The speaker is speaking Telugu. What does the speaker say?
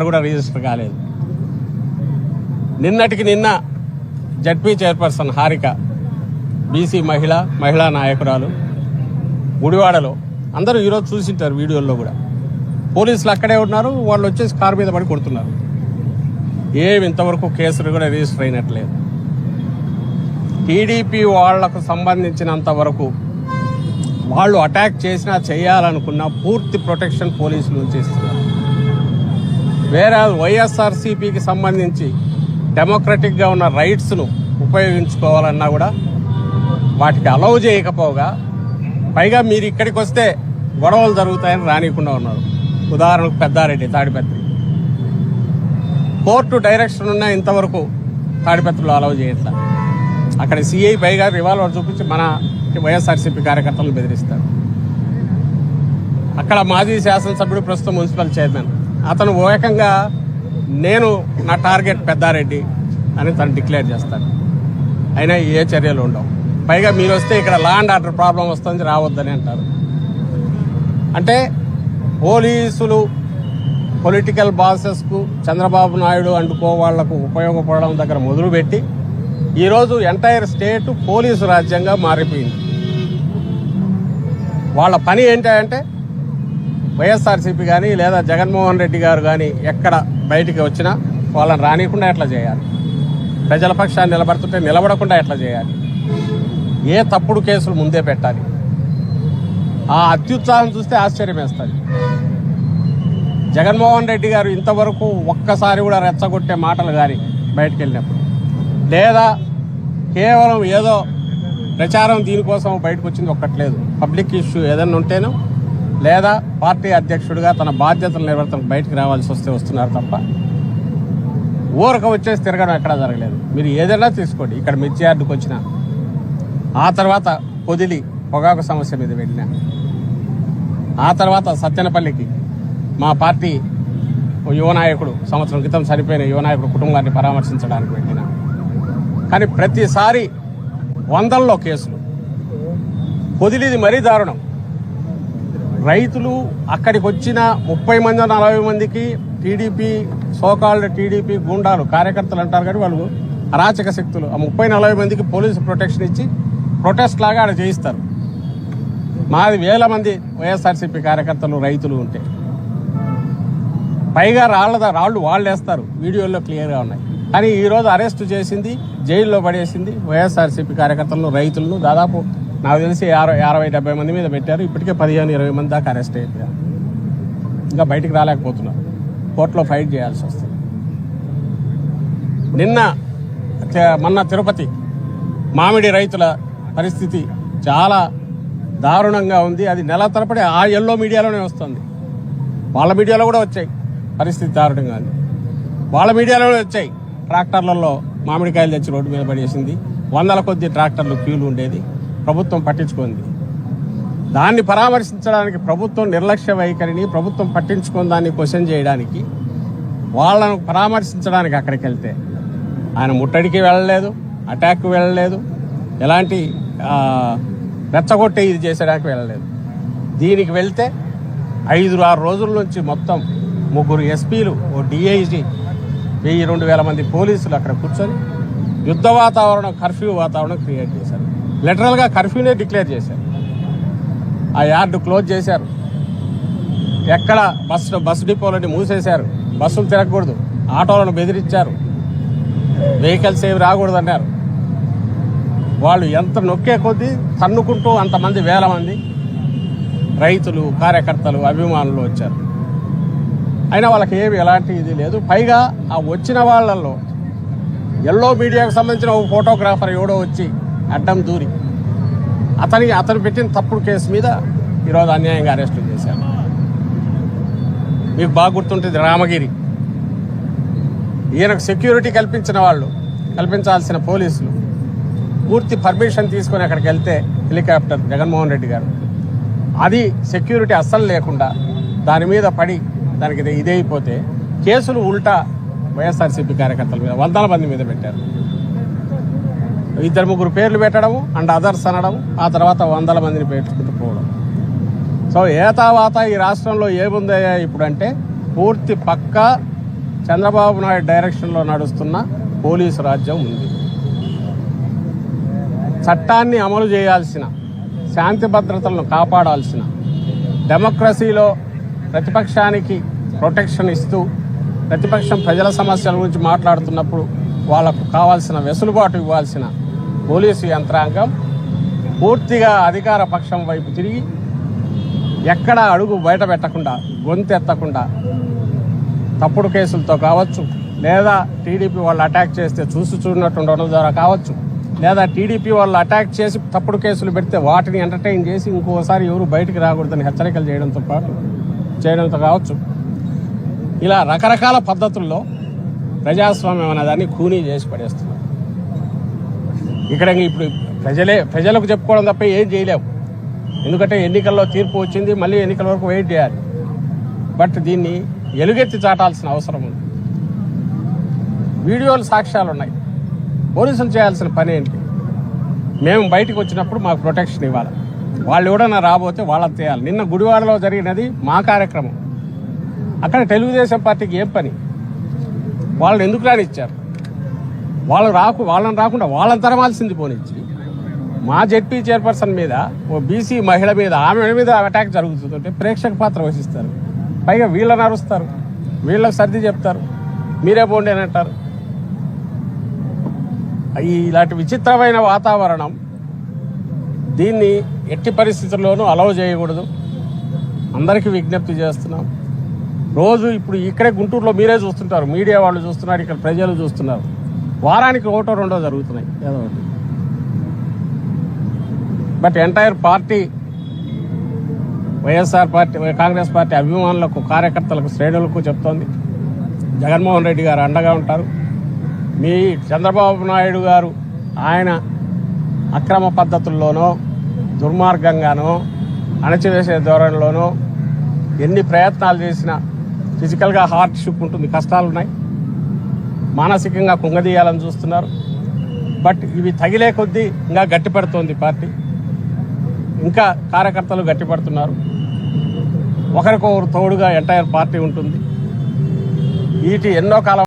కూడా రిజిస్టర్ కాలేదు. నిన్నటికి నిన్న జడ్పీ చైర్పర్సన్ హారిక, బీసీ మహిళా నాయకురాలు గుడివాడలో, అందరూ ఈరోజు చూసింటారు వీడియోల్లో కూడా. పోలీసులు అక్కడే ఉన్నారు, వాళ్ళు వచ్చేసి కారు మీద పడి కొడుతున్నారు. ఏమి ఇంతవరకు కేసులు కూడా రిజిస్టర్ అయినట్లేదు. టీడీపీ వాళ్లకు సంబంధించినంత వరకు వాళ్ళు అటాక్ చేసినా చేయాలనుకున్న పూర్తి ప్రొటెక్షన్ పోలీసులు చేస్తున్నారు. వేరే వైఎస్ఆర్సీపీకి సంబంధించి డెమోక్రటిక్గా ఉన్న రైట్స్ను ఉపయోగించుకోవాలన్నా కూడా వాటికి అలౌ చేయకపోగా, పైగా మీరు ఇక్కడికి వస్తే గొడవలు జరుగుతాయని రానియకుండా ఉన్నారు. ఉదాహరణకు పెద్దారెడ్డి, తాడిపత్రి కోర్టు డైరెక్షన్ ఉన్నా ఇంతవరకు తాడిపత్రిలో అలౌ చేయట్లా. అక్కడ సిఐ పైగా రివాల్వర్ చూపించి మన వైఎస్ఆర్సీపీ కార్యకర్తలను బెదిరిస్తారు. అక్కడ మాజీ శాసనసభ్యుడు, ప్రస్తుతం మున్సిపల్ చైర్మన్, అతను ఏకంగా నేను నా టార్గెట్ పెద్దారెడ్డి అని తను డిక్లేర్ చేస్తాడు. అయినా ఏ చర్యలు ఉండవు. పైగా మీరు వస్తే ఇక్కడ లా అండ్ ఆర్డర్ ప్రాబ్లం వస్తుంది, రావద్దని అంటారు. అంటే పోలీసులు పొలిటికల్ బాసెస్కు, చంద్రబాబు నాయుడు అంటుకో వాళ్లకు ఉపయోగపడడం దగ్గర మొదలుపెట్టి ఈరోజు ఎంటైర్ స్టేట్ పోలీసు రాజ్యంగా మారిపోయింది. వాళ్ళ పని ఏంటంటే వైఎస్ఆర్సీపీ కానీ లేదా జగన్మోహన్ రెడ్డి గారు కానీ ఎక్కడ బయటికి వచ్చినా వాళ్ళని రానియకుండా ఎట్లా చేయాలి, ప్రజల పక్షాన్ని నిలబడుతుంటే నిలబడకుండా ఎట్లా చేయాలి, ఏ తప్పుడు కేసులు ముందే పెట్టాలి. ఆ అత్యుత్సాహం చూస్తే ఆశ్చర్యం వేస్తుంది. జగన్మోహన్ రెడ్డి గారు ఇంతవరకు ఒక్కసారి కూడా రెచ్చగొట్టే మాటలు కానీ బయటకు వెళ్ళినప్పుడు, లేదా కేవలం ఏదో ప్రచారం దీనికోసం బయటకు వచ్చింది ఒక్కట్లేదు. పబ్లిక్ ఇష్యూ ఏదైనా ఉంటేనో లేదా పార్టీ అధ్యక్షుడిగా తన బాధ్యతలు నిర్వర్తనకు బయటకు రావాల్సి వస్తే వస్తున్నారు తప్ప ఊరక వచ్చేసి తిరగడం ఎక్కడా జరగలేదు. మీరు ఏదైనా తీసుకోండి. ఇక్కడ మిర్చి యార్డుకు వచ్చిన, ఆ తర్వాత పొదిలి పొగాకు సమస్య మీద వెళ్ళిన, ఆ తర్వాత సత్యనపల్లికి మా పార్టీ యువనాయకుడు, సంవత్సరం క్రితం చనిపోయిన యువనాయకుడు కుటుంబాన్ని పరామర్శించడానికి వెళ్ళిన. కానీ ప్రతిసారి వందల్లో కేసులు. పొదిలిది మరీ దారుణం. రైతులు అక్కడికి వచ్చిన 30 మంది 40 మందికి టీడీపీ, సోకాల్డ్ టీడీపీ గూండాలు, కార్యకర్తలు అంటారు కానీ వాళ్ళు అరాచక శక్తులు, ఆ 30-40 మందికి పోలీసు ప్రొటెక్షన్ ఇచ్చి ప్రొటెస్ట్ లాగా ఆడ చేయిస్తారు. మాది వేల మంది వైఎస్ఆర్సీపీ కార్యకర్తలు, రైతులు ఉంటే పైగా రాళ్ళు వాళ్ళు వేస్తారు. వీడియోల్లో క్లియర్గా ఉన్నాయి. కానీ ఈరోజు అరెస్ట్ చేసింది, జైల్లో పడేసింది వైఎస్ఆర్సీపీ కార్యకర్తలను, రైతులను దాదాపు నాకు తెలిసి 60-70 మంది మీద పెట్టారు. ఇప్పటికే 15-20 మంది దాకా అరెస్ట్ అయిపోయారు. ఇంకా బయటికి రాలేకపోతున్నారు. కోర్టులో ఫైట్ చేయాల్సి వస్తుంది. మొన్న తిరుపతి మామిడి రైతుల పరిస్థితి చాలా దారుణంగా ఉంది. అది నెల తరబడి ఆ ఎల్లో మీడియాలోనే వస్తుంది. వాళ్ళ మీడియాలో కూడా వచ్చాయి. పరిస్థితి దారుణంగా ఉంది. వాళ్ళ మీడియాలోనే వచ్చాయి. ట్రాక్టర్లలో మామిడికాయలు తెచ్చి రోడ్డు మీద పడేసింది. 100ల కొద్ది ట్రాక్టర్లు క్యూలు ఉండేది. ప్రభుత్వం పట్టించుకుంది. దాన్ని పరామర్శించడానికి ప్రభుత్వం నిర్లక్ష్య వైఖరిని, ప్రభుత్వం పట్టించుకుని దాన్ని క్వశ్చన్ చేయడానికి, వాళ్ళను పరామర్శించడానికి అక్కడికి వెళ్తే ఆయన ముట్టడికి వెళ్ళలేదు, అటాక్కి వెళ్ళలేదు, ఎలాంటి రెచ్చగొట్టే ఇది చేసేడానికి వెళ్ళలేదు. దీనికి వెళ్తే 5-6 రోజుల నుంచి మొత్తం 3 ఎస్పీలు, ఓ డిఐజీ, 1000-2000 మంది పోలీసులు అక్కడ కూర్చొని యుద్ధ వాతావరణం, కర్ఫ్యూ వాతావరణం క్రియేట్ చేశారు. లిటరల్గా కర్ఫ్యూనే డిక్లేర్ చేశారు. ఆ యార్డు క్లోజ్ చేశారు. ఎక్కడ బస్సు డిపోలని మూసేశారు. బస్సులు తిరగకూడదు, ఆటోలను బెదిరించారు, వెహికల్స్ ఏవి రాకూడదు అన్నారు. వాళ్ళు ఎంత నొక్కే కొద్దీ తన్నుకుంటూ అంతమంది, వేల మంది రైతులు, కార్యకర్తలు, అభిమానులు వచ్చారు. అయినా వాళ్ళకి ఏమి ఎలాంటి ఇది లేదు. పైగా ఆ వచ్చిన వాళ్ళల్లో ఎల్లో మీడియాకు సంబంధించిన ఒక ఫోటోగ్రాఫర్ ఎవడో వచ్చి అడ్డం దూరి అతను పెట్టిన తప్పుడు కేసు మీద ఈరోజు అన్యాయంగా అరెస్టు చేశారు. మీకు బాగా గుర్తుంటుంది, రామగిరి. ఈయనకు సెక్యూరిటీ కల్పించాల్సిన పోలీసులు పూర్తి పర్మిషన్ తీసుకొని అక్కడికి వెళ్తే హెలికాప్టర్, జగన్మోహన్ రెడ్డి గారు, అది సెక్యూరిటీ అస్సలు లేకుండా దాని మీద పడి దానికి ఇదైపోతే కేసులు ఉల్టా వైఎస్ఆర్సీపీ కార్యకర్తల మీద 100ల మంది మీద పెట్టారు. 2-3 పేర్లు పెట్టడము అండ్ అదర్స్ అనడం, ఆ తర్వాత 100ల మందిని పెట్టుకుంటూ పోవడం. సో ఏతావాత ఈ రాష్ట్రంలో ఏముందయ్యా ఇప్పుడు అంటే పూర్తి పక్కా చంద్రబాబు నాయుడు డైరెక్షన్లో నడుస్తున్న పోలీసు రాజ్యం ఉంది. చట్టాన్ని అమలు చేయాల్సిన, శాంతి భద్రతలను కాపాడాల్సిన, డెమోక్రసీలో ప్రతిపక్షానికి ప్రొటెక్షన్ ఇస్తూ ప్రతిపక్షం ప్రజల సమస్యల గురించి మాట్లాడుతున్నప్పుడు వాళ్లకు కావాల్సిన వెసులుబాటు ఇవ్వాల్సిన పోలీసు యంత్రాంగం పూర్తిగా అధికార పక్షం వైపు తిరిగి ఎక్కడా అడుగు బయట పెట్టకుండా, గొంతెత్తకుండా తప్పుడు కేసులతో కావచ్చు, లేదా టీడీపీ వాళ్ళు అటాక్ చేస్తే చూడనట్టు ఉండడం ద్వారా కావచ్చు, లేదా టీడీపీ వాళ్ళు అటాక్ చేసి తప్పుడు కేసులు పెడితే వాటిని ఎంటర్టైన్ చేసి ఇంకోసారి ఎవరు బయటికి రాకూడదని హెచ్చరికలు చేయడంతో కావచ్చు. ఇలా రకరకాల పద్ధతుల్లో ప్రజాస్వామ్యం అనేదాన్ని ఖూనీ చేసి పడేస్తున్నారు. ఇక్కడ ఇప్పుడు ప్రజలకు చెప్పుకోవడం తప్ప ఏం చేయలేము. ఎందుకంటే ఎన్నికల్లో తీర్పు వచ్చింది, మళ్ళీ ఎన్నికల వరకు వెయిట్ చేయాలి. బట్ దీన్ని ఎలుగెత్తి చాటాల్సిన అవసరం ఉంది. వీడియోలు, సాక్ష్యాలు ఉన్నాయి. పోలీసులు చేయాల్సిన పని ఏంటి? మేము బయటకు వచ్చినప్పుడు మాకు ప్రొటెక్షన్ ఇవ్వాలి. వాళ్ళు ఎవడన్నా రాబోతే వాళ్ళని తేయాలి. నిన్న గుడివాడలో జరిగినది మా కార్యక్రమం. అక్కడ తెలుగుదేశం పార్టీకి ఏం పని? వాళ్ళని ఎందుకు రానిచ్చారు? వాళ్ళని రాకుండా వాళ్ళని తరమాల్సింది పోనిచ్చి మా జెడ్పీ చైర్పర్సన్ మీద, ఓ బీసీ మహిళ మీద, ఆమె మీద అటాక్ జరుగుతుంటే ప్రేక్షక పాత్ర వహిస్తారు. పైగా వీళ్ళని అరుస్తారు, వీళ్ళకి సర్ది చెప్తారు, మీరే పోండి అని అంటారు. ఇలాంటి విచిత్రమైన వాతావరణం, దీన్ని ఎట్టి పరిస్థితుల్లోనూ అలౌ చేయకూడదు. అందరికీ విజ్ఞప్తి చేస్తున్నాం. రోజు ఇప్పుడు ఇక్కడే గుంటూరులో మీరే చూస్తుంటారు, మీడియా వాళ్ళు చూస్తున్నారు, ఇక్కడ ప్రజలు చూస్తున్నారు. వారానికి ఒకటో రెండో జరుగుతున్నాయి ఏదో ఒకటి. But entire party, YSR party, Congress party అభిమానులకు, కార్యకర్తలకు, శ్రేణులకు చెప్తోంది, జగన్మోహన్ రెడ్డి గారు అండగా ఉంటారు. మీ చంద్రబాబు నాయుడు గారు ఆయన అక్రమ పద్ధతుల్లోనో, దుర్మార్గంగానో, అణచివేసే ధోరణిలోనో ఎన్ని ప్రయత్నాలు చేసినా ఫిజికల్గా హార్డ్షిప్ ఉంటుంది, కష్టాలున్నాయి, మానసికంగా కుంగదీయాలని చూస్తున్నారు. బట్ ఇవి తగిలే కొద్దీ ఇంకా గట్టిపడుతోంది పార్టీ, ఇంకా కార్యకర్తలు గట్టిపడుతున్నారు. ఒకరికొకరు తోడుగా ఎంటైర్ పార్టీ ఉంటుంది. వీటి ఎన్నో కాలం